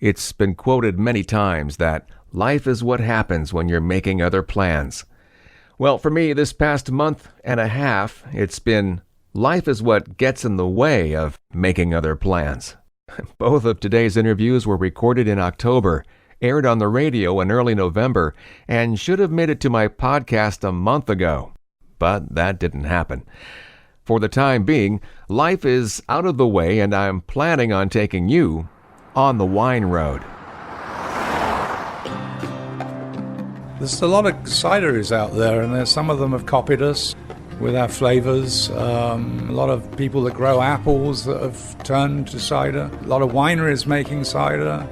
It's been quoted many times that life is what happens when you're making other plans. Well, for me, this past month and a half, it's been life is what gets in the way of making other plans. Both of today's interviews were recorded in October, aired on the radio in early November, and should have made it to my podcast a month ago. But that didn't happen. For the time being, life is out of the way, and I'm planning on taking you on the wine road. There's a lot of cideries out there, and some of them have copied us with our flavors. A lot of people that grow apples that have turned to cider. A lot of wineries making cider.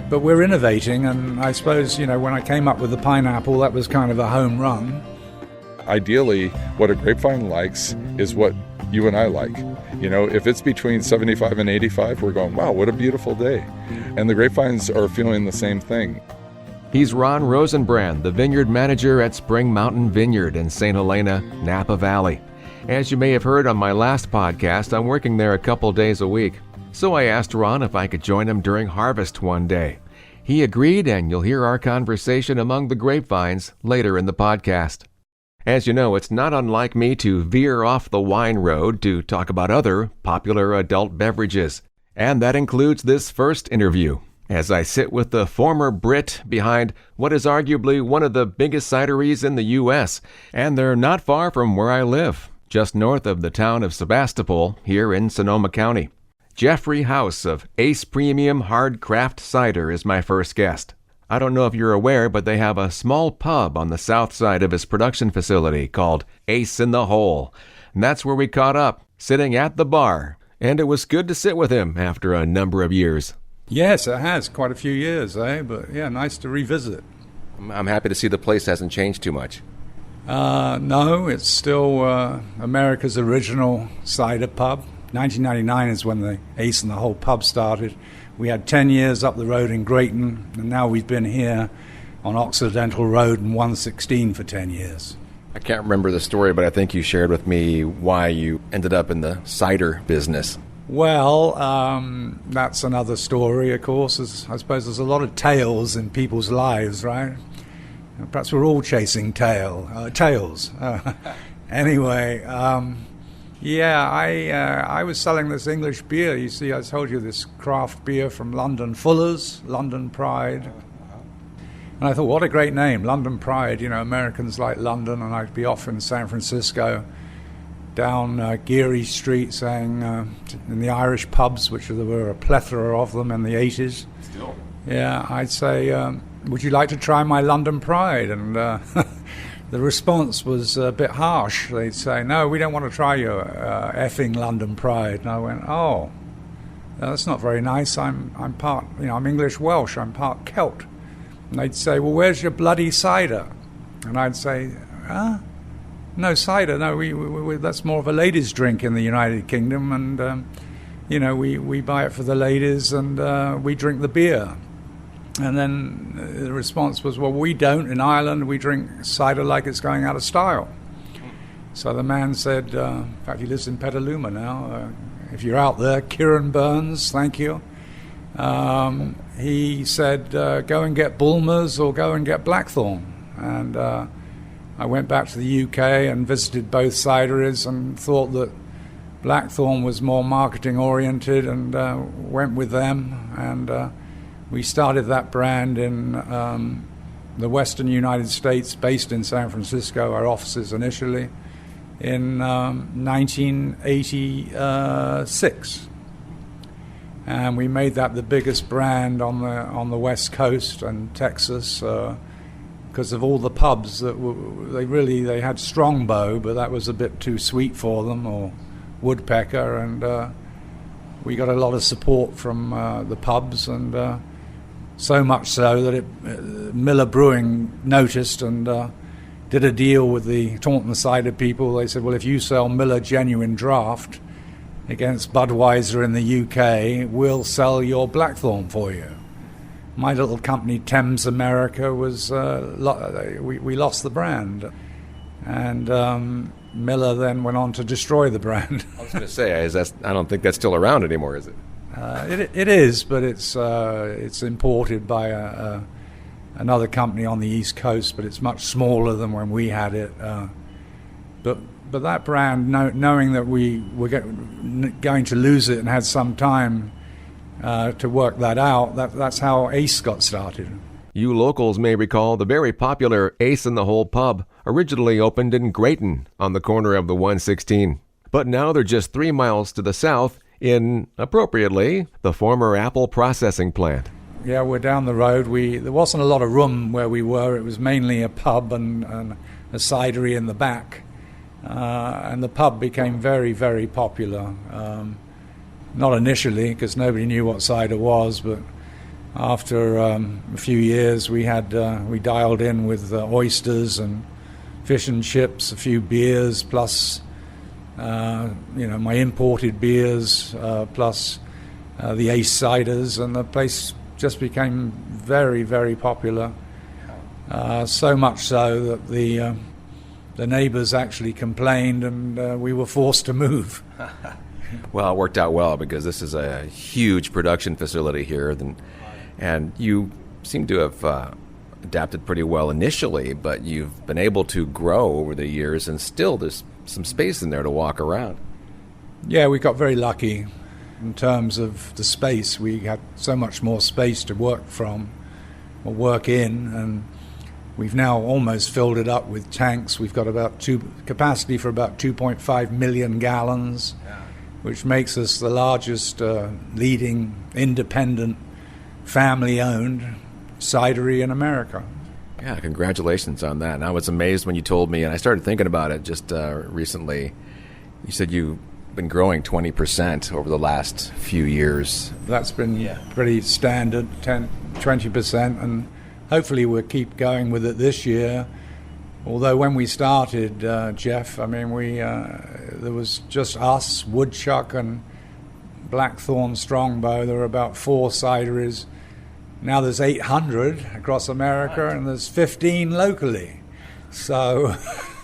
But we're innovating, and I suppose, when I came up with the pineapple, that was kind of a home run. Ideally, what a grapevine likes is what you and I like. If it's between 75 and 85, we're going, wow, what a beautiful day. And the grapevines are feeling the same thing. He's Ron Rosenbrand, the vineyard manager at Spring Mountain Vineyard in St. Helena, Napa Valley. As you may have heard on my last podcast, I'm working there a couple days a week. So I asked Ron if I could join him during harvest one day. He agreed, and you'll hear our conversation among the grapevines later in the podcast. As you know, it's not unlike me to veer off the wine road to talk about other popular adult beverages. And that includes this first interview, as I sit with the former Brit behind what is arguably one of the biggest cideries in the U.S., and they're not far from where I live, just north of the town of Sebastopol, here in Sonoma County. Jeffrey House of Ace Premium Craft Cider is my first guest. I don't know if you're aware, but they have a small pub on the south side of his production facility called Ace in the Hole. And that's where we caught up, sitting at the bar. And it was good to sit with him after a number of years. Yes, it has. Quite a few years, But yeah, nice to revisit. I'm happy to see the place hasn't changed too much. No, it's still America's original cider pub. 1999 is when the Ace in the Hole pub started. We had 10 years up the road in Grayton, and now we've been here on Occidental Road and 116 for 10 years. I can't remember the story, but I think you shared with me why you ended up in the cider business. Well, that's another story, of course. I suppose there's a lot of tales in people's lives, right? Perhaps we're all chasing tails. Anyway, I was selling this English beer. You see, I told you, this craft beer from London, Fuller's, London Pride. And I thought, what a great name, London Pride. Americans like London, and I'd be off in San Francisco, down Geary Street, saying, in the Irish pubs, which there were a plethora of them in the 80s. Still? Yeah, I'd say, would you like to try my London Pride? And the response was a bit harsh. They'd say, no, we don't want to try your effing London Pride. And I went, oh, that's not very nice. I'm part, I'm English Welsh. I'm part Celt. And they'd say, well, where's your bloody cider? And I'd say, huh? No cider. No, we that's more of a ladies' drink in the United Kingdom. And, we buy it for the ladies, and we drink the beer. And then the response was, well, we don't. In Ireland, we drink cider like it's going out of style. So the man said, in fact, he lives in Petaluma now. If you're out there, Kieran Burns, thank you. He said, go and get Bulmers or go and get Blackthorn. And I went back to the UK and visited both cideries and thought that Blackthorn was more marketing oriented, and went with them. And we started that brand in the western United States, based in San Francisco, our offices initially, in 1986. And we made that the biggest brand on the West Coast and Texas, because of all the pubs that they had Strongbow, but that was a bit too sweet for them, or Woodpecker, and we got a lot of support from the pubs, and so much so that Miller Brewing noticed and did a deal with the Taunton cider people. They said, well, if you sell Miller Genuine Draft against Budweiser in the UK, we'll sell your Blackthorn for you. My little company, Thames America, was we lost the brand. And Miller then went on to destroy the brand. I was going to say, I don't think that's still around anymore, is it? It is, but it's imported by another company on the East Coast, but it's much smaller than when we had it. But that brand, knowing that we were going to lose it and had some time to work that out, that's how Ace got started. You locals may recall the very popular Ace in the Hole pub originally opened in Grayton on the corner of the 116. But now they're just 3 miles to the south in, appropriately, the former Apple processing plant. Yeah, we're down the road. There wasn't a lot of room where we were. It was mainly a pub and a cidery in the back. And the pub became very, very popular. Not initially, because nobody knew what cider was, but after a few years, we dialed in with oysters and fish and chips, a few beers, plus my imported beers, plus the Ace ciders, and the place just became very, very popular. So much so that the neighbors actually complained, and we were forced to move. Well, it worked out well because this is a huge production facility here, and you seem to have adapted pretty well initially, but you've been able to grow over the years, and still there's some space in there to walk around. Yeah, we got very lucky in terms of the space. We had so much more space to work from or work in, and we've now almost filled it up with tanks. We've got capacity for about 2.5 million gallons, which makes us the largest leading independent family-owned cidery in America. Yeah, congratulations on that. And I was amazed when you told me, and I started thinking about it just recently. You said you've been growing 20% over the last few years. That's been pretty standard, 20%, and hopefully we'll keep going with it this year. Although when we started, Jeff, I mean, there was just us, Woodchuck, and Blackthorn Strongbow. There were about 4 cideries. Now there's 800 across America, and there's 15 locally. So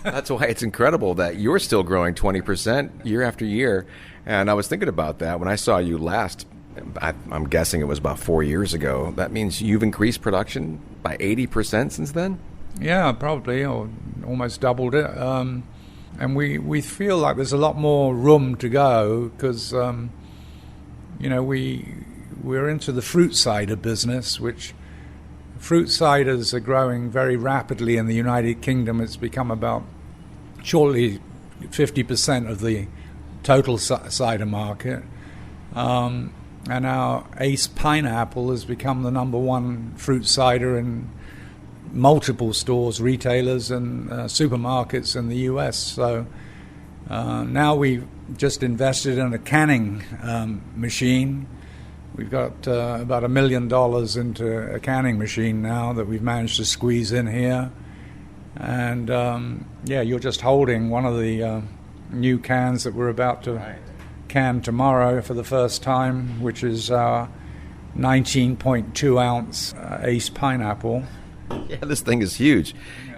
that's why it's incredible that you're still growing 20% year after year. And I was thinking about that when I saw you last. I'm guessing it was about 4 years ago. That means you've increased production by 80% since then? Yeah, probably, or almost doubled it. And we feel like there's a lot more room to go because, we're into the fruit cider business, which fruit ciders are growing very rapidly in the United Kingdom. It's become about shortly 50% of the total cider market. And our Ace Pineapple has become the number one fruit cider in multiple stores, retailers, and supermarkets in the U.S. So now we've just invested in a canning machine. We've got about $1 million into a canning machine now that we've managed to squeeze in here. And you're just holding one of the new cans that we're about to can tomorrow for the first time, which is our 19.2 ounce Ace Pineapple. Yeah, this thing is huge.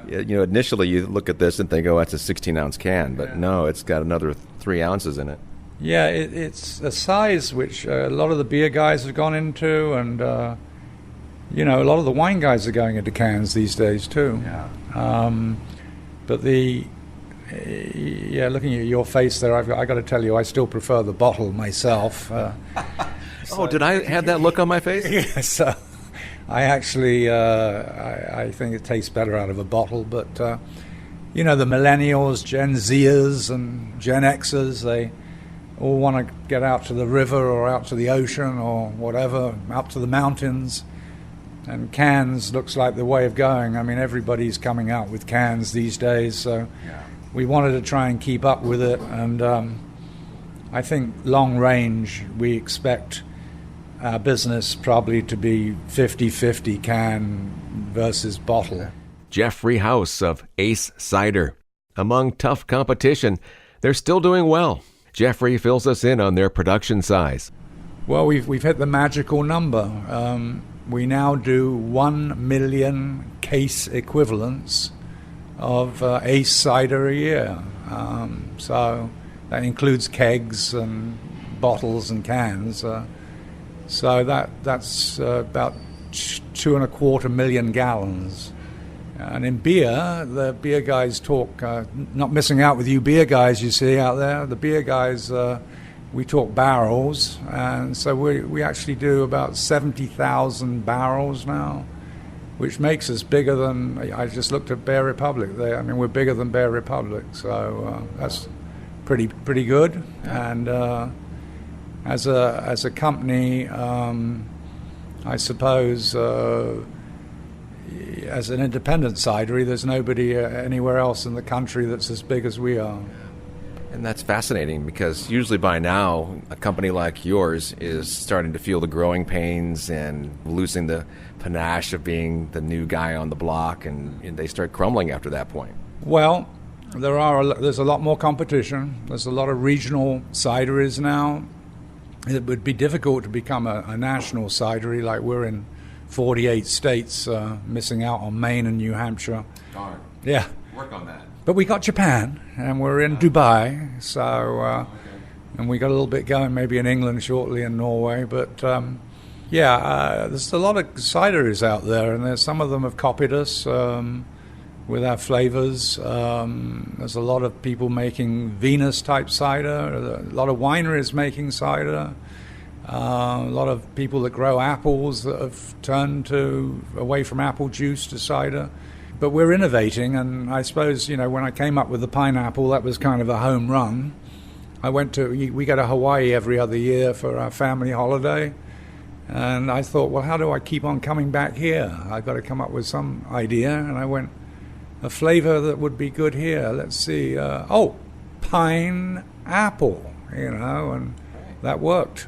Initially you look at this and think, oh, that's a 16-ounce can, but no, it's got another 3 ounces in it. Yeah, it's a size which a lot of the beer guys have gone into, and a lot of the wine guys are going into cans these days too. Yeah. But looking at your face there, I got to tell you, I still prefer the bottle myself. Did I have that look on my face? Yes. I actually, I think it tastes better out of a bottle. But the millennials, Gen Zers, and Gen Xers, they all want to get out to the river or out to the ocean or whatever, out to the mountains. And cans looks like the way of going. I mean, everybody's coming out with cans these days, so we wanted to try and keep up with it. And I think long range, we expect our business probably to be 50-50 can versus bottle. Jeffrey House of Ace Cider. Among tough competition, they're still doing well. Jeffrey fills us in on their production size. Well, we've hit the magical number. We now do 1 million case equivalents of Ace Cider a year. So that includes kegs and bottles and cans. So that's about 2.25 million gallons. And in beer, the beer guys talk, not missing out with you beer guys you see out there, the beer guys, we talk barrels, and so we actually do about 70,000 barrels now, which makes us bigger than, I just looked at Bear Republic there, I mean we're bigger than Bear Republic, so that's pretty good. And as a company, I suppose, as an independent cidery, there's nobody anywhere else in the country that's as big as we are. And that's fascinating because usually by now, a company like yours is starting to feel the growing pains and losing the panache of being the new guy on the block, and they start crumbling after that point. Well, there's a lot more competition. There's a lot of regional cideries now. It would be difficult to become a national cidery, like we're in 48 states, missing out on Maine and New Hampshire. Darn. Yeah. Work on that. But we got Japan, and we're in Dubai, so and we got a little bit going maybe in England shortly and Norway. But there's a lot of cideries out there, and some of them have copied us with our flavors. There's a lot of people making Venus-type cider, a lot of wineries making cider. A lot of people that grow apples that have turned away from apple juice to cider. But we're innovating, and I suppose, when I came up with the pineapple, that was kind of a home run. We go to Hawaii every other year for our family holiday, and I thought, well, how do I keep on coming back here? I've got to come up with some idea, and I went, a flavor that would be good here. Let's see, pineapple, and that worked.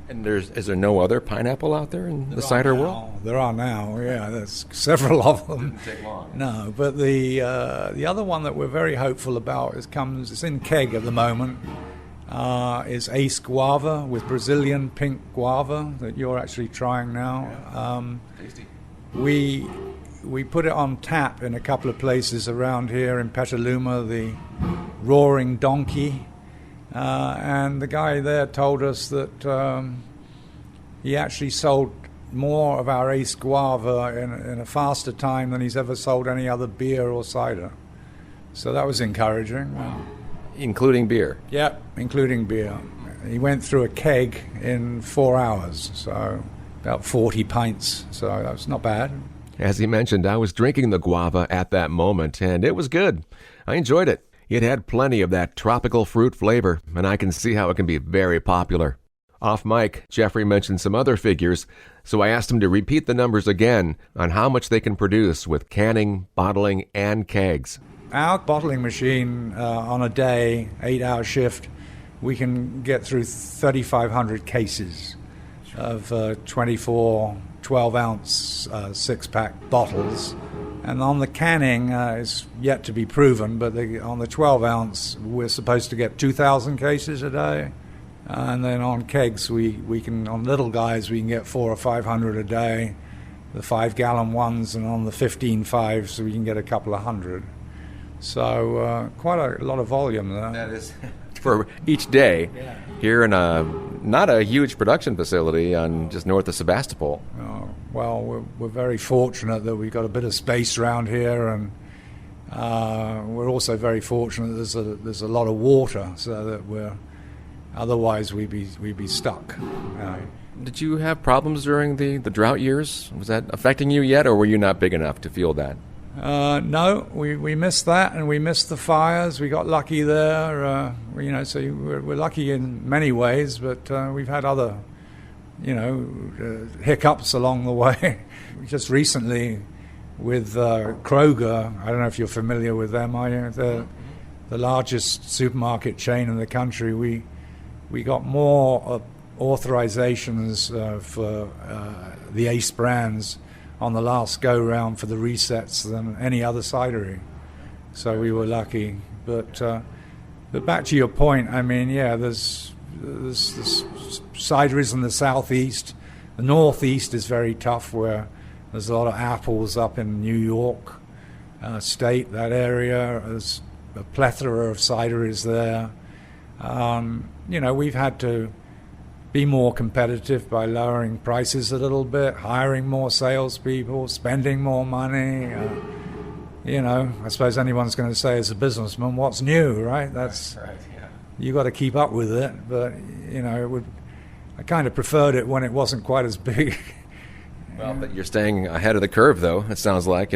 And is there no other pineapple out there in the cider world? There are now, yeah. There's several of them. Didn't take long. No, but the other one that we're very hopeful about it's in keg at the moment, is Ace Guava with Brazilian pink guava that you're actually trying now. Tasty. We put it on tap in a couple of places around here in Petaluma, the Roaring Donkey. And the guy there told us that he actually sold more of our Ace Guava in a faster time than he's ever sold any other beer or cider. So that was encouraging. Including beer? Yeah, including beer. He went through a keg in 4 hours, so about 40 pints, so that's not bad. As he mentioned, I was drinking the guava at that moment, and it was good. I enjoyed it. It had plenty of that tropical fruit flavor, and I can see how it can be very popular. Off mic, Jeffrey mentioned some other figures, so I asked him to repeat the numbers again on how much they can produce with canning, bottling, and kegs. Our bottling machine, on a day, 8-hour shift, we can get through 3,500 cases of 24 12-ounce six-pack bottles. And on the canning, it's yet to be proven, but on the 12-ounce, we're supposed to get 2,000 cases a day. And then on kegs, we can, on little guys, we can get 400 or 500 a day, the 5-gallon ones, and on the 15.5s, we can get a couple of hundred. So quite a lot of volume there. That is for each day. Yeah. Here in not a huge production facility on just north of Sebastopol. Well, we're very fortunate that we've got a bit of space around here, and we're also very fortunate that there's a lot of water, so that otherwise we'd be stuck. Did you have problems during the drought years? Was that affecting you yet, or were you not big enough to feel that? No, we missed that, and we missed the fires. We got lucky there, so we're lucky in many ways, but we've had other, hiccups along the way. Just recently with Kroger, I don't know if you're familiar with them, are you? The largest supermarket chain in the country. We got more authorizations for the Ace brands on the last go-round for the resets than any other cidery. So we were lucky. But back to your point, I mean, there's cideries in the southeast. The northeast is very tough, where there's a lot of apples up in New York State, that area. There's a plethora of cideries there. We've had to be more competitive by lowering prices a little bit, hiring more salespeople, spending more money. I suppose anyone's going to say as a businessman, what's new, right? That's right, yeah. You got to keep up with it, but I kind of preferred it when it wasn't quite as big. Well, but you're staying ahead of the curve, though. It sounds like,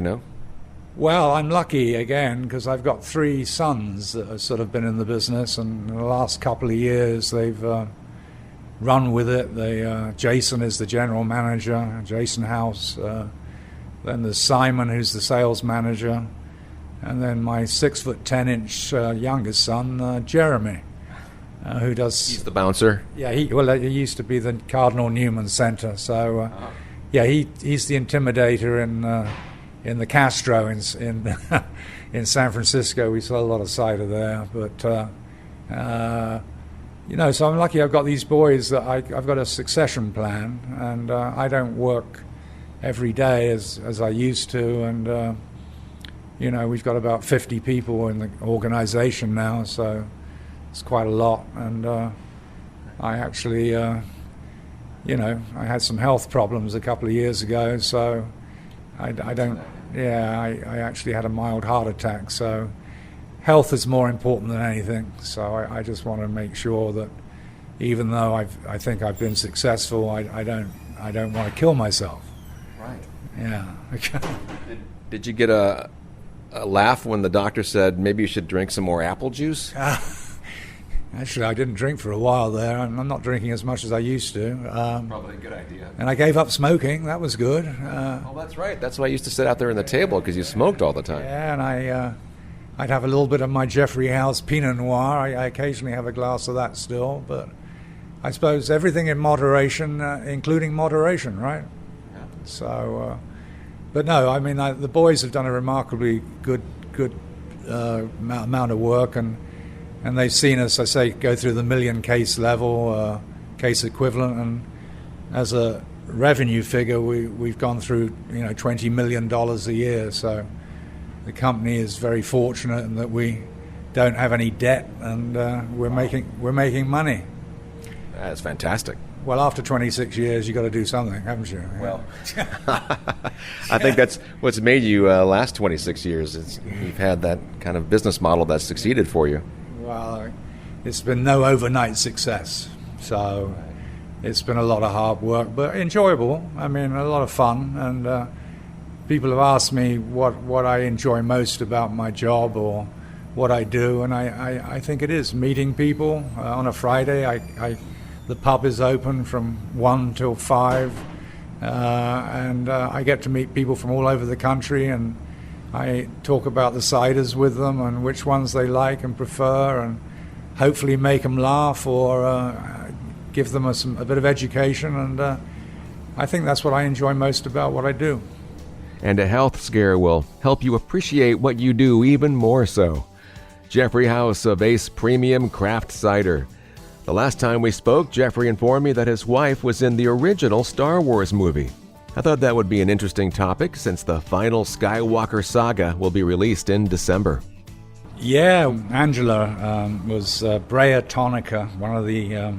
Well, I'm lucky again because I've got 3 sons that have sort of been in the business, and in the last couple of years they've run with it. Jason is the general manager, Jason House. Then there's Simon, who's the sales manager, and then my 6'10" youngest son, Jeremy, who does. He's the bouncer. Yeah, he used to be the Cardinal Newman Center. So, he's the intimidator in the Castro in San Francisco. We sell a lot of cider there, but so I'm lucky. I've got these boys that I've got a succession plan, and I don't work every day as I used to, and we've got about 50 people in the organization now, so it's quite a lot. And I actually, I had some health problems a couple of years ago, so I actually had a mild heart attack, so health is more important than anything. So I just want to make sure that even though I think I've been successful, I don't want to kill myself. Right. Yeah. Did you get a laugh when the doctor said maybe you should drink some more apple juice? Actually, I didn't drink for a while there. I'm not drinking as much as I used to. Probably a good idea. And I gave up smoking. That was good. That's right. That's why I used to sit out there in the table, because you smoked all the time. Yeah, and I'd have a little bit of my Jeffrey House Pinot Noir. I occasionally have a glass of that still, but I suppose everything in moderation, including moderation, right? Yeah. So, but no, I mean, the boys have done a remarkably good amount of work, and they've seen us, I say, go through the million case level, case equivalent, and as a revenue figure, we've gone through $20 million a year. So the company is very fortunate in that we don't have any debt, and we're making money. That's fantastic. Well, after 26 years, you've got to do something, haven't you? Well, I think that's what's made you last 26 years. You've had that kind of business model that's succeeded for you. Well, it's been no overnight success, so it's been a lot of hard work, but enjoyable. I mean, a lot of fun, and people have asked me what I enjoy most about my job or what I do, and I think it is meeting people. On a Friday, the pub is open from 1 till 5, and I get to meet people from all over the country, and I talk about the ciders with them and which ones they like and prefer, and hopefully make them laugh or give them a bit of education, and I think that's what I enjoy most about what I do. And a health scare will help you appreciate what you do even more so. Jeffrey House of Ace Premium Craft Cider. The last time we spoke, Jeffrey informed me that his wife was in the original Star Wars movie. I thought that would be an interesting topic since the final Skywalker saga will be released in December. Yeah, Angela was Brea Tonica, one of the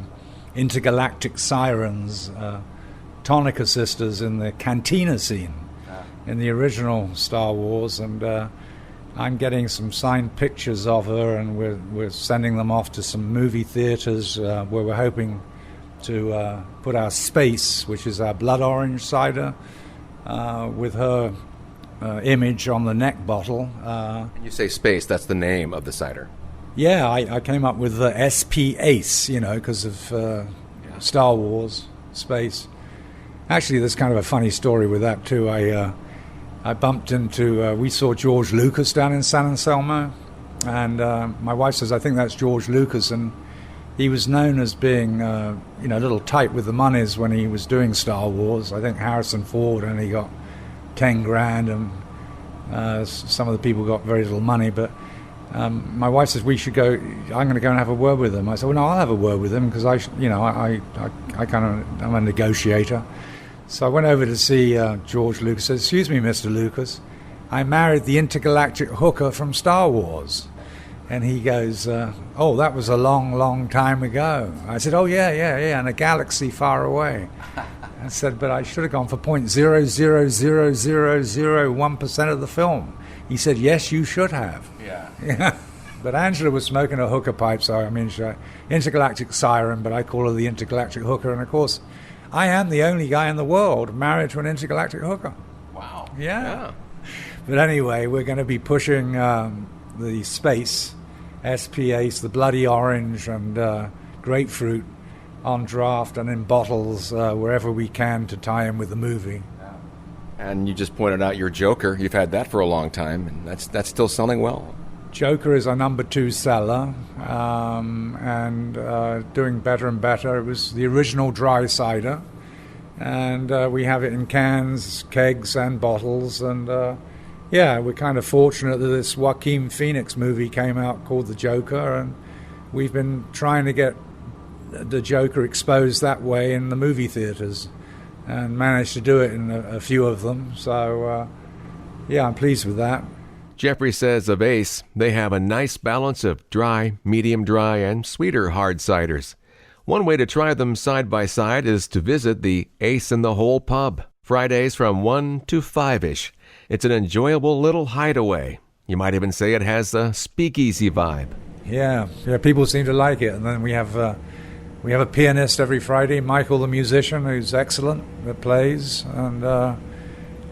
intergalactic sirens, Tonica sisters in the cantina scene in the original Star Wars, and I'm getting some signed pictures of her, and we're sending them off to some movie theaters where we're hoping to put our Space, which is our blood orange cider, with her image on the neck bottle. And you say Space, that's the name of the cider. Yeah, I came up with the SP Ace, because of Star Wars, Space. Actually, there's kind of a funny story with that too. I bumped into, we saw George Lucas down in San Anselmo, and my wife says, I think that's George Lucas, and he was known as being, a little tight with the monies when he was doing Star Wars. I think Harrison Ford only got $10,000, and some of the people got very little money. But my wife says we should go. I'm going to go and have a word with him. I said, well, no, I'll have a word with him because I'm a negotiator. So I went over to see George Lucas. Said, excuse me, Mr. Lucas, I married the intergalactic hooker from Star Wars. And he goes, oh, that was a long, long time ago. I said, oh, yeah, in a galaxy far away. I said, but I should have gone for 0.0000001% of the film. He said, yes, you should have. Yeah. But Angela was smoking a hookah pipe, so I mean, intergalactic siren, but I call her the intergalactic hooker. And of course, I am the only guy in the world married to an intergalactic hooker. Wow. Yeah. But anyway, we're going to be pushing the space, SP Ace, the bloody orange and grapefruit on draft and in bottles wherever we can to tie in with the movie. And you just pointed out your Joker. You've had that for a long time, and that's still selling well. Joker is our number 2 seller, and doing better and better. It was the original dry cider, and we have it in cans, kegs, and bottles. And we're kind of fortunate that this Joaquin Phoenix movie came out called The Joker, and we've been trying to get the Joker exposed that way in the movie theaters, and managed to do it in a few of them. So, I'm pleased with that. Jeffrey says of Ace, they have a nice balance of dry, medium dry, and sweeter hard ciders. One way to try them side by side is to visit the Ace in the Hole pub, Fridays from 1 to 5-ish. It's an enjoyable little hideaway. You might even say it has a speakeasy vibe. Yeah, people seem to like it. And then we have a pianist every Friday, Michael the musician, who's excellent, that plays. And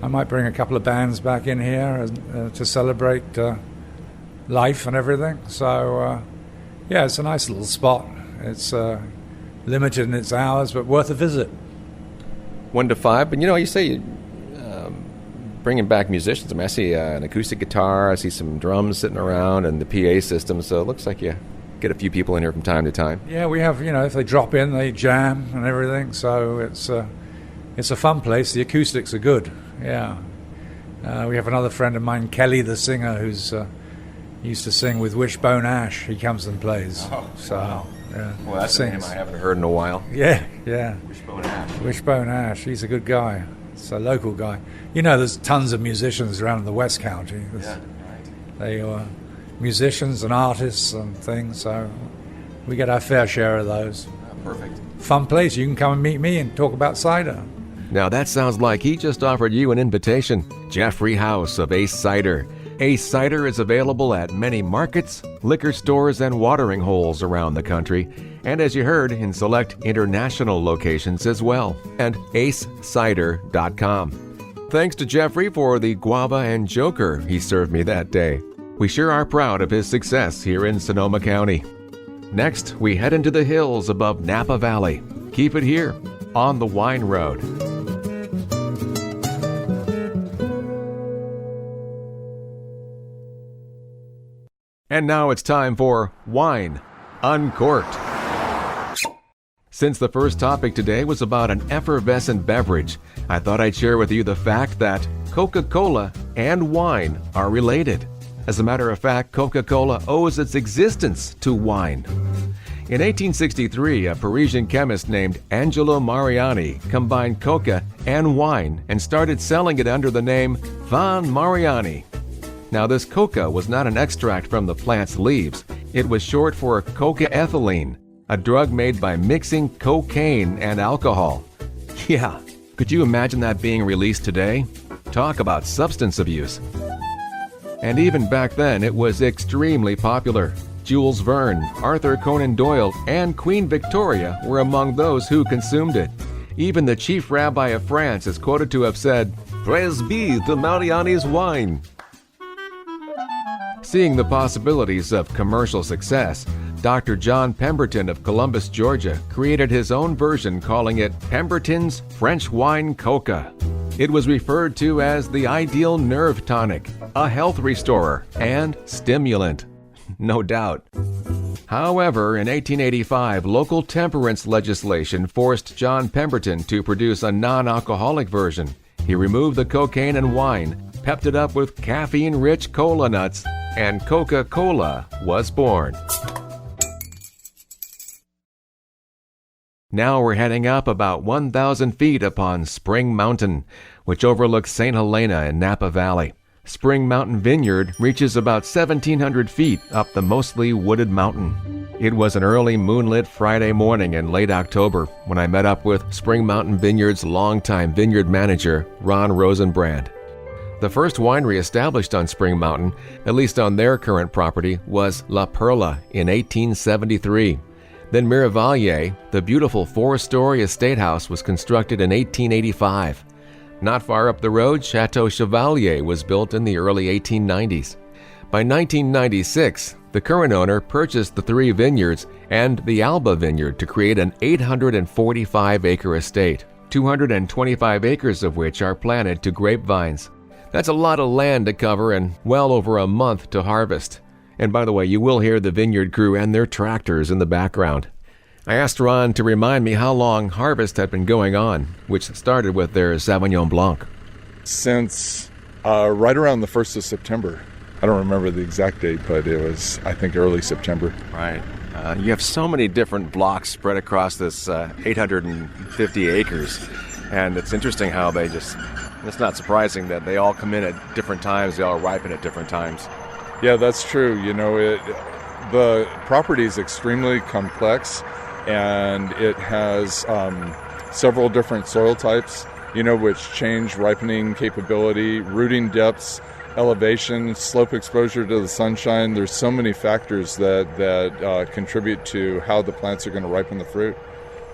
I might bring a couple of bands back in here to celebrate life and everything. So, it's a nice little spot. It's limited in its hours, but worth a visit. 1 to 5, but you say bringing back musicians. I mean, I see an acoustic guitar, I see some drums sitting around, and the PA system, so it looks like you get a few people in here from time to time. Yeah, we have, if they drop in, they jam and everything, so it's a fun place. The acoustics are good. Yeah. We have another friend of mine, Kelly the singer, who's used to sing with Wishbone Ash. He comes and plays. Oh, so, wow. Yeah, well, that's a name I haven't heard in a while. Yeah. Wishbone Ash. Wishbone Ash. He's a good guy. It's a local guy. There's tons of musicians around the West County. Right. They are musicians and artists and things, so we get our fair share of those. Perfect. Fun place. You can come and meet me and talk about cider. Now that sounds like he just offered you an invitation. Jeffrey House of Ace Cider. Ace Cider is available at many markets, liquor stores, and watering holes around the country, and as you heard, in select international locations as well, and acecider.com. Thanks to Jeffrey for the guava and Joker he served me that day. We sure are proud of his success here in Sonoma County. Next, we head into the hills above Napa Valley. Keep it here on the Wine Road. And now it's time for Wine Uncorked. Since the first topic today was about an effervescent beverage, I thought I'd share with you the fact that Coca-Cola and wine are related. As a matter of fact, Coca-Cola owes its existence to wine. In 1863, a Parisian chemist named Angelo Mariani combined coca and wine and started selling it under the name Vin Mariani. Now, this coca was not an extract from the plant's leaves. It was short for coca-ethylene, a drug made by mixing cocaine and alcohol. Yeah, could you imagine that being released today? Talk about substance abuse. And even back then, it was extremely popular. Jules Verne, Arthur Conan Doyle, and Queen Victoria were among those who consumed it. Even the chief rabbi of France is quoted to have said, "Praise be to Mariani's wine." Seeing the possibilities of commercial success, Dr. John Pemberton of Columbus, Georgia, created his own version calling it Pemberton's French Wine Coca. It was referred to as the ideal nerve tonic, a health restorer, and stimulant. No doubt. However, in 1885, local temperance legislation forced John Pemberton to produce a non-alcoholic version. He removed the cocaine and wine, pepped it up with caffeine-rich cola nuts, and Coca-Cola was born. Now we're heading up about 1,000 feet upon Spring Mountain, which overlooks St. Helena in Napa Valley. Spring Mountain Vineyard reaches about 1,700 feet up the mostly wooded mountain. It was an early moonlit Friday morning in late October when I met up with Spring Mountain Vineyard's longtime vineyard manager, Ron Rosenbrand. The first winery established on Spring Mountain, at least on their current property, was La Perla in 1873. Then Mirevallier, the beautiful 4-story estate house, was constructed in 1885. Not far up the road, Chateau Chevalier was built in the early 1890s. By 1996, the current owner purchased the 3 vineyards and the Alba Vineyard to create an 845-acre estate, 225 acres of which are planted to grapevines. That's a lot of land to cover and well over a month to harvest. And by the way, you will hear the vineyard crew and their tractors in the background. I asked Ron to remind me how long harvest had been going on, which started with their Sauvignon Blanc. Since right around the 1st of September. I don't remember the exact date, but it was, I think, early September. Right. You have so many different blocks spread across this 850 acres. And it's interesting how it's not surprising that they all come in at different times, they all ripen at different times. Yeah, that's true. The property is extremely complex, and it has several different soil types, which change ripening capability, rooting depths, elevation, slope exposure to the sunshine. There's so many factors that contribute to how the plants are going to ripen the fruit.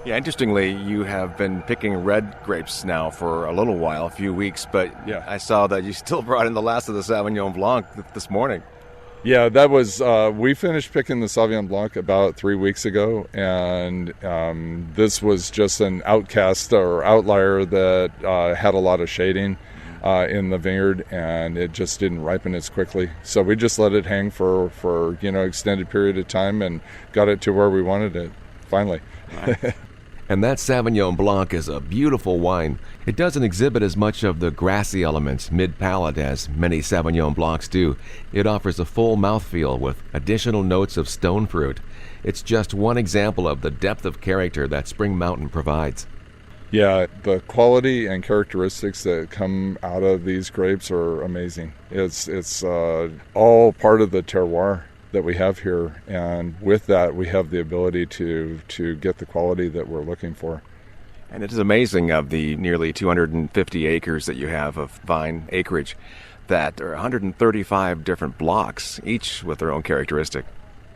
Yeah, interestingly, you have been picking red grapes now for a little while, a few weeks, but yeah, I saw that you still brought in the last of the Sauvignon Blanc this morning. Yeah, that was, we finished picking the Sauvignon Blanc about 3 weeks ago, and this was just an outcast or outlier that had a lot of shading in the vineyard, and it just didn't ripen as quickly. So we just let it hang for extended period of time and got it to where we wanted it, finally. Right. And that Sauvignon Blanc is a beautiful wine. It doesn't exhibit as much of the grassy elements mid-palate as many Sauvignon Blancs do. It offers a full mouthfeel with additional notes of stone fruit. It's just one example of the depth of character that Spring Mountain provides. Yeah, the quality and characteristics that come out of these grapes are amazing. It's all part of the terroir that we have here, and with that we have the ability to get the quality that we're looking for. And it is amazing, of the nearly 250 acres that you have of vine acreage, that there are 135 different blocks, each with their own characteristic.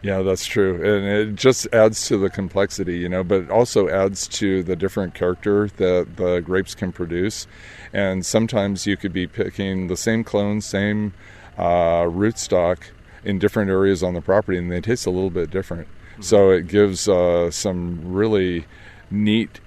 Yeah, that's true, and it just adds to the complexity, but it also adds to the different character that the grapes can produce. And sometimes you could be picking the same clone, same rootstock in different areas on the property, and they taste a little bit different. Mm-hmm. So it gives some really neat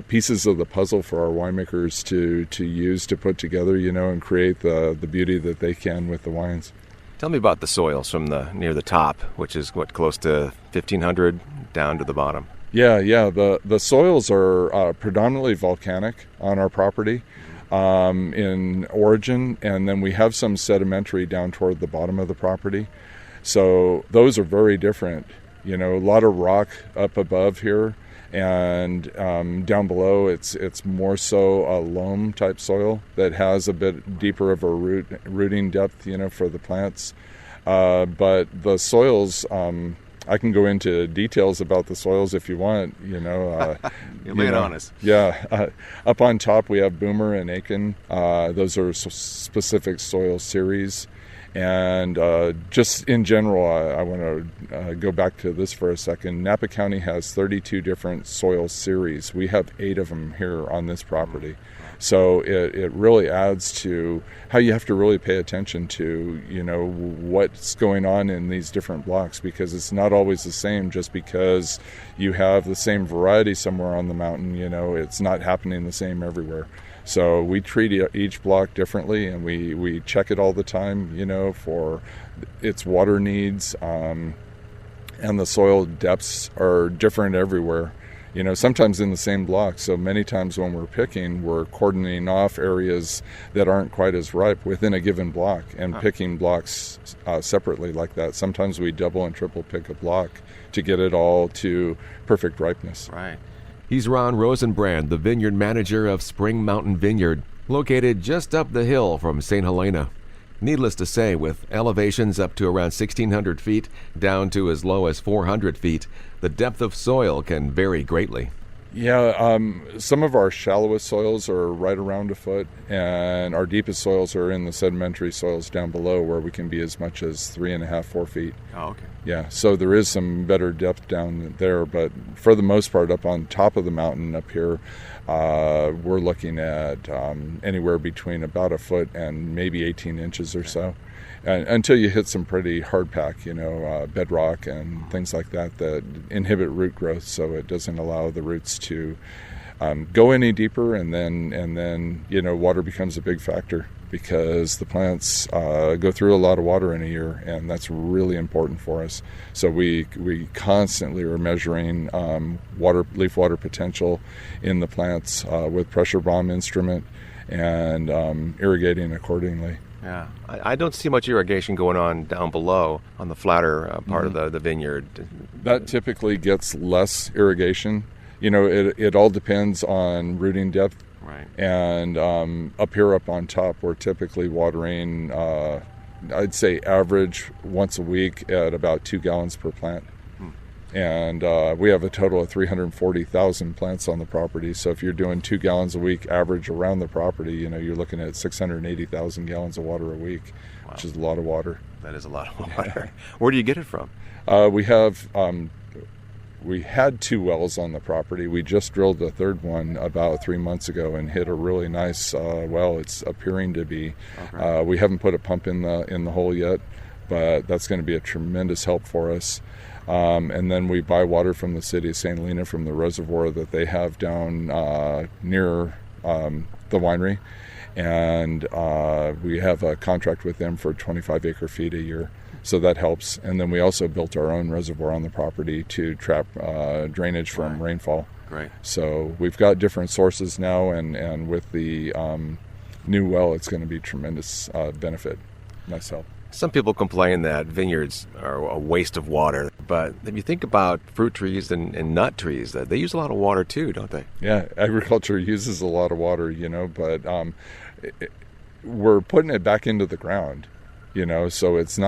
pieces of the puzzle for our winemakers to use to put together, and create the beauty that they can with the wines. Tell me about the soils from near the top, which is close to 1,500 down to the bottom. Yeah. The soils are predominantly volcanic on our property in origin, and then we have some sedimentary down toward the bottom of the property. So those are very different. A lot of rock up above here, and down below it's more so a loam type soil that has a bit deeper of a rooting depth, for the plants. But the soils, I can go into details about the soils if you want. Lay it on us. Yeah, up on top we have Boomer and Aiken. Those are specific soil series. And just in general, I want to go back to this for a second. Napa County has 32 different soil series. We have 8 of them here on this property. So it really adds to how you have to really pay attention to, what's going on in these different blocks, because it's not always the same. Just because you have the same variety somewhere on the mountain, it's not happening the same everywhere. So we treat each block differently, and we check it all the time, for its water needs, and the soil depths are different everywhere. Sometimes in the same block. So many times when we're picking, we're cordoning off areas that aren't quite as ripe within a given block and picking blocks separately like that. Sometimes we double and triple pick a block to get it all to perfect ripeness. Right. He's Ron Rosenbrand, the vineyard manager of Spring Mountain Vineyard, located just up the hill from St. Helena. Needless to say, with elevations up to around 1,600 feet down to as low as 400 feet, the depth of soil can vary greatly. Yeah, some of our shallowest soils are right around a foot, and our deepest soils are in the sedimentary soils down below, where we can be as much as 3.5, 4 feet. Oh, okay. Yeah, so there is some better depth down there, but for the most part, up on top of the mountain up here, we're looking at anywhere between about a foot and maybe 18 inches or so. Until you hit some pretty hard pack, bedrock and things like that inhibit root growth, so it doesn't allow the roots to go any deeper, and then water becomes a big factor because the plants go through a lot of water in a year, and that's really important for us. So we constantly are measuring leaf water potential in the plants with pressure bomb instrument and irrigating accordingly. Yeah, I don't see much irrigation going on down below on the flatter part of the vineyard. That typically gets less irrigation. It all depends on rooting depth. Right. And up here up on top, we're typically watering, I'd say average once a week at about 2 gallons per plant. And we have a total of 340,000 plants on the property. So if you're doing 2 gallons a week average around the property, you're looking at 680,000 gallons of water a week, which is a lot of water. That is a lot of water. Where do you get it from? We had 2 wells on the property. We just drilled the third one about 3 months ago and hit a really nice well. It's appearing to be. Okay. We haven't put a pump in the hole yet, but that's going to be a tremendous help for us. And then we buy water from the city of St. Helena from the reservoir that they have down near the winery. And we have a contract with them for 25 acre feet a year. So that helps. And then we also built our own reservoir on the property to trap drainage from rainfall. Great. So we've got different sources now, and with the new well, it's going to be tremendous benefit myself. Some people complain that vineyards are a waste of water, but if you think about fruit trees and nut trees, they use a lot of water too, don't they? Yeah, agriculture uses a lot of water, but we're putting it back into the ground, so it's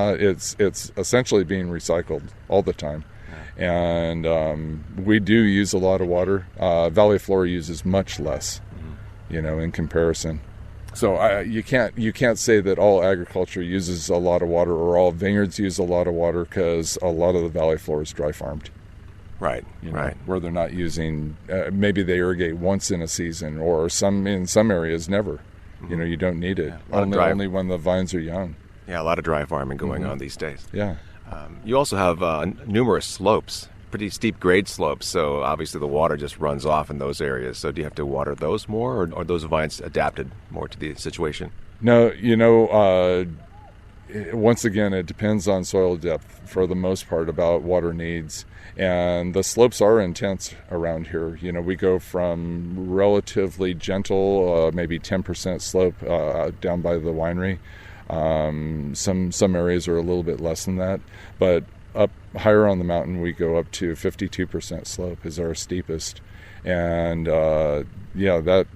essentially being recycled all the time. Yeah. And we do use a lot of water. Valley Flora uses much less, in comparison. So you can't say that all agriculture uses a lot of water or all vineyards use a lot of water, because a lot of the valley floor is dry farmed. Right. Where they're not using, maybe they irrigate once in a season, or in some areas never. Mm-hmm. You don't need it. Yeah, only when the vines are young. Yeah, a lot of dry farming going on these days. Yeah. You also have numerous slopes. Pretty steep grade slopes, so obviously the water just runs off in those areas. So do you have to water those more, or are those vines adapted more to the situation? No, once again, it depends on soil depth for the most part about water needs. And the slopes are intense around here. We go from relatively gentle, maybe 10% slope down by the winery. Some areas are a little bit less than that, but up higher on the mountain, we go up to 52% slope is our steepest. And that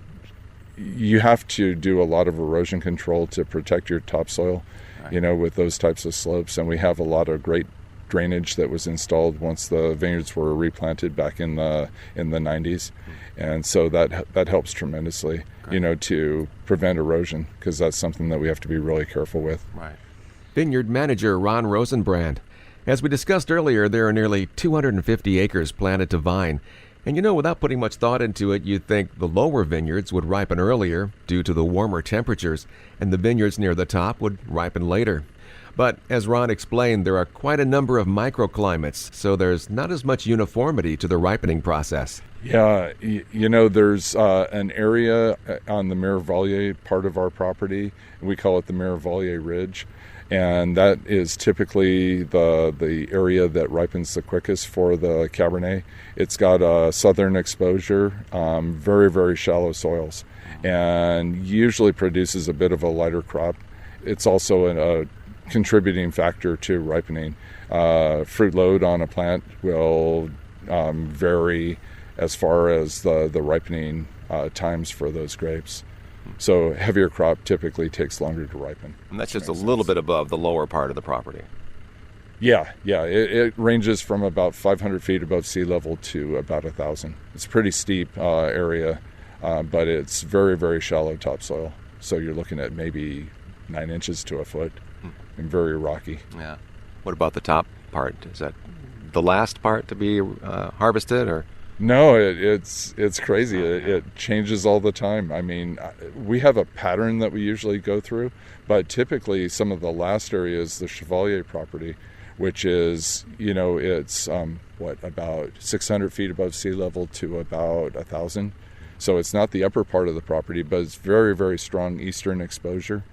you have to do a lot of erosion control to protect your topsoil, right, with those types of slopes. And we have a lot of great drainage that was installed once the vineyards were replanted back in the 90s. And so that helps tremendously, to prevent erosion, because that's something that we have to be really careful with. Right. Vineyard manager Ron Rosenbrand. As we discussed earlier, there are nearly 250 acres planted to vine. And without putting much thought into it, you'd think the lower vineyards would ripen earlier due to the warmer temperatures, and the vineyards near the top would ripen later. But as Ron explained, there are quite a number of microclimates, so there's not as much uniformity to the ripening process. Yeah, there's an area on the Miravalle part of our property, and we call it the Miravalle Ridge. And that is typically the area that ripens the quickest for the Cabernet. It's got a southern exposure, very, very shallow soils, and usually produces a bit of a lighter crop. It's also a contributing factor to ripening. Fruit load on a plant will vary as far as the ripening times for those grapes. So heavier crop typically takes longer to ripen. And that's just a little bit above the lower part of the property. Yeah. It ranges from about 500 feet above sea level to about 1,000. It's a pretty steep area, but it's very, very shallow topsoil. So you're looking at maybe 9 inches to a foot, and very rocky. Yeah. What about the top part? Is that the last part to be harvested, or? No, it's crazy. It changes all the time. I mean, we have a pattern that we usually go through, but typically some of the last areas, the Chevalier property, which is, it's about 600 feet above sea level to about 1,000. So it's not the upper part of the property, but it's very, very strong eastern exposure,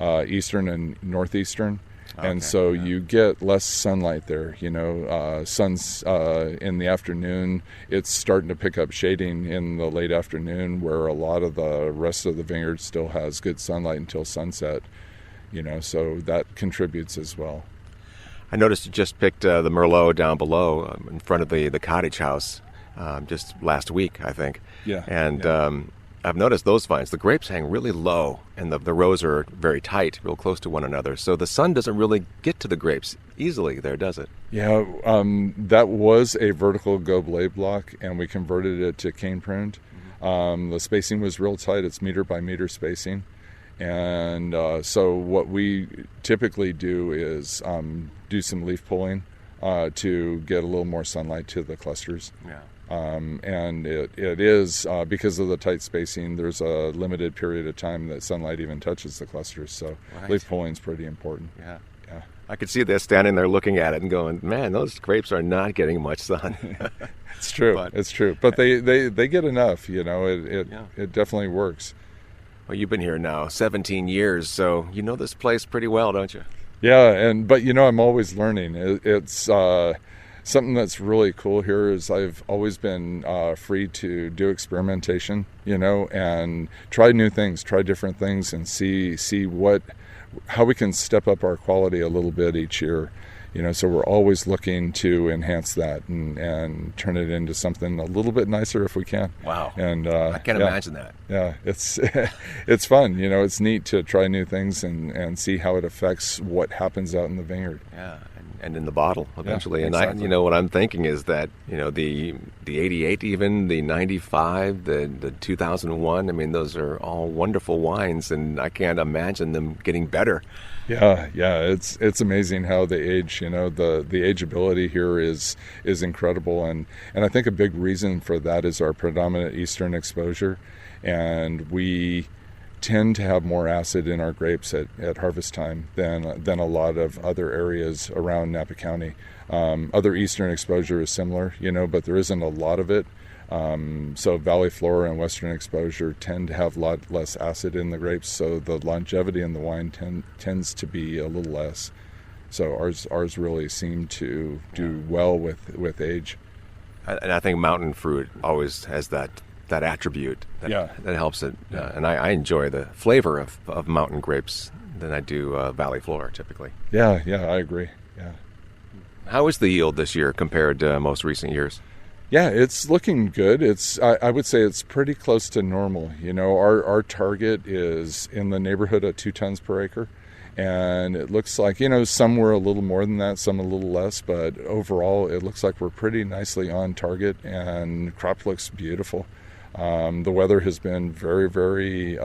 eastern and northeastern. And so you get less sunlight there, sun's in the afternoon. It's starting to pick up shading in the late afternoon, where a lot of the rest of the vineyard still has good sunlight until sunset, so that contributes as well. I noticed you just picked the Merlot down below in front of the cottage house just last week, I think. Yeah. And I've noticed those vines, the grapes hang really low, and the rows are very tight, real close to one another. So the sun doesn't really get to the grapes easily there, does it? Yeah, that was a vertical gobelet block, and we converted it to cane pruned. The spacing was real tight. It's meter by meter spacing. And so what we typically do is do some leaf pulling to get a little more sunlight to the clusters. Yeah. And it is, because of the tight spacing, there's a limited period of time that sunlight even touches the clusters. So leaf pulling is pretty important. Yeah. I could see this standing there looking at it and going, man, those grapes are not getting much sun. It's true. It's true. But they get enough, it definitely works. Well, you've been here now 17 years, so you know this place pretty well, don't you? Yeah, but I'm always learning. It's something that's really cool here is I've always been free to do experimentation, and try new things, try different things, and see how we can step up our quality a little bit each year. So we're always looking to enhance that and turn it into something a little bit nicer if we can. Wow. And I can't imagine that. Yeah, it's it's fun. It's neat to try new things and see how it affects what happens out in the vineyard. Yeah, and in the bottle eventually. Yeah, exactly. And what I'm thinking is that the 88, even the 95, the 2001. I mean, those are all wonderful wines, and I can't imagine them getting better. Yeah, it's amazing how they age. The ageability here is incredible, and I think a big reason for that is our predominant eastern exposure, and we tend to have more acid in our grapes at harvest time than a lot of other areas around Napa County. Other eastern exposure is similar, but there isn't a lot of it. So valley floor and western exposure tend to have a lot less acid in the grapes, so the longevity in the wine tends to be a little less. So ours really seem to do well with age. And I think mountain fruit always has that attribute that helps it. And I enjoy the flavor of mountain grapes than I do valley floor typically. Yeah, I agree. Yeah. How is the yield this year compared to most recent years? Yeah, it's looking good. I would say it's pretty close to normal. Our target is in the neighborhood of 2 tons per acre. And it looks like, some were a little more than that, some a little less, but overall it looks like we're pretty nicely on target, and crop looks beautiful. The weather has been very, very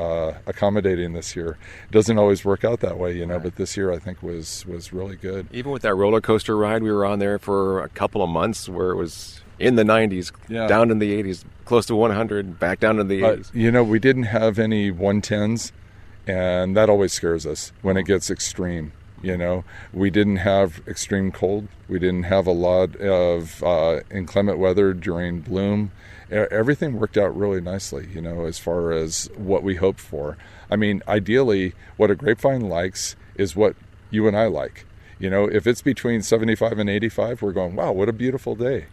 accommodating this year. It doesn't always work out that way, right. But this year I think was really good. Even with that roller coaster ride, we were on there for a couple of months where it was in the 90s, down in the 80s, close to 100, back down to the 80s. We didn't have any 110s. And that always scares us when it gets extreme. We didn't have extreme cold. We didn't have a lot of inclement weather during bloom. Everything worked out really nicely, as far as what we hoped for. I mean, ideally, what a grapevine likes is what you and I like. If it's between 75 and 85, we're going, wow, what a beautiful day.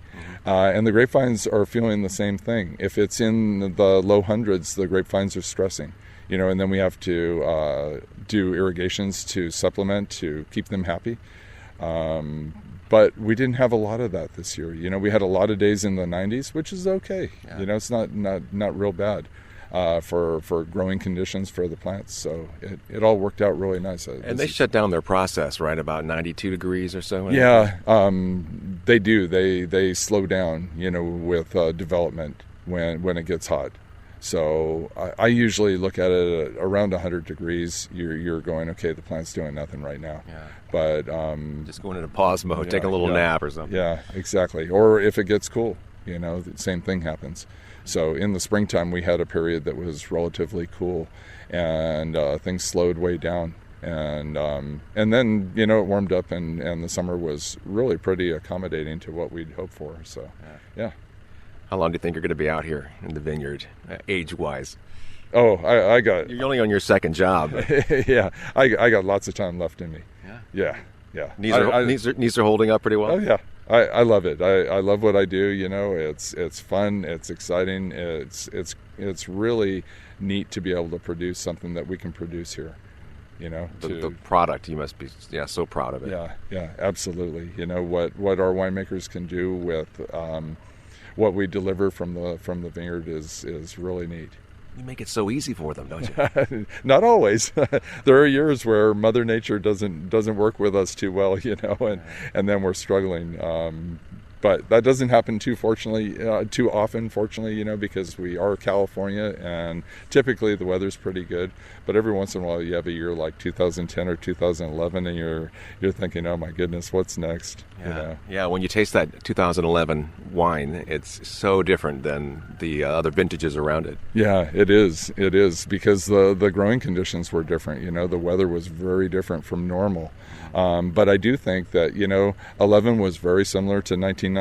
And the grapevines are feeling the same thing. If it's in the low hundreds, the grapevines are stressing. And then we have to do irrigations to supplement to keep them happy. But we didn't have a lot of that this year. We had a lot of days in the 90s, which is okay. Yeah. It's not real bad. for growing conditions for the plants. So it all worked out really nice. And they shut down their process, right, about 92 degrees or so? Yeah, they do. They slow down, with development when it gets hot. So I usually look at it at around 100 degrees. You're going, okay, the plant's doing nothing right now. Yeah. But just going into pause mode, take a little nap or something. Yeah, exactly. Or if it gets cool, the same thing happens. So in the springtime, we had a period that was relatively cool, and things slowed way down. And then, it warmed up, and the summer was really pretty accommodating to what we'd hoped for. So, yeah. How long do you think you're going to be out here in the vineyard, age-wise? Oh, I got... You're only on your second job. Yeah, I got lots of time left in me. Yeah. Knees are holding up pretty well? Oh, yeah. I love it. I love what I do. It's fun. It's exciting. It's really neat to be able to produce something that we can produce here. The product, you must be so proud of it. Yeah, absolutely. What our winemakers can do with what we deliver from the vineyard is really neat. You make it so easy for them, don't you? Not always. There are years where Mother Nature doesn't work with us too well, and then we're struggling. But that doesn't happen too often, fortunately, because we are California, and typically the weather's pretty good. But every once in a while, you have a year like 2010 or 2011, and you're thinking, oh my goodness, what's next? Yeah. When you taste that 2011 wine, it's so different than the other vintages around it. Yeah, it is. It is, because the growing conditions were different. The weather was very different from normal. But I do think that 11 was very similar to 1998,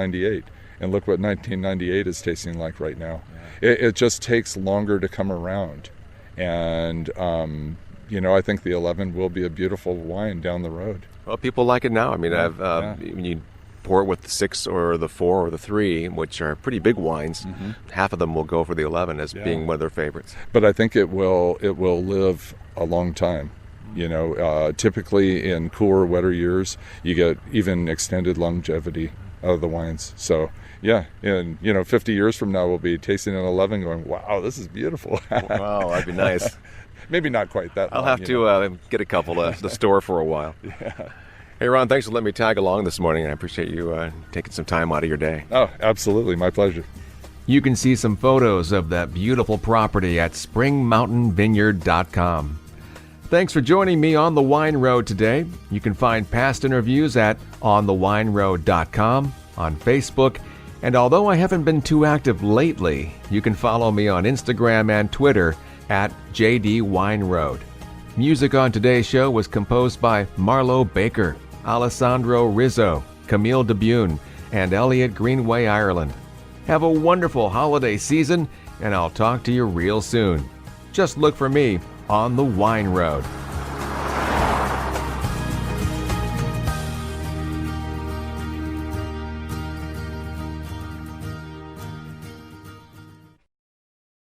and look what 1998 is tasting like right now. It just takes longer to come around, and I think the 11 will be a beautiful wine down the road. Well, people like it now. I mean, when you pour it with the 6 or the 4 or the 3, which are pretty big wines, half of them will go for the 11 as being one of their favorites. But I think it will live a long time. Typically in cooler, wetter years, you get even extended longevity out of the wines. So, yeah, and 50 years from now, we'll be tasting an 11 going, wow, this is beautiful. Wow, that'd be nice. Maybe not quite that I'll long, have to get a couple to the store for a while. Yeah. Hey, Ron, thanks for letting me tag along this morning. I appreciate you taking some time out of your day. Oh, absolutely. My pleasure. You can see some photos of that beautiful property at springmountainvineyard.com. Thanks for joining me on The Wine Road today. You can find past interviews at onthewineroad.com, on Facebook, and although I haven't been too active lately, you can follow me on Instagram and Twitter at JD Wine Road. Music on today's show was composed by Marlo Baker, Alessandro Rizzo, Camille DeBune, and Elliot Greenway Ireland. Have a wonderful holiday season, and I'll talk to you real soon. Just look for me on The Wine Road.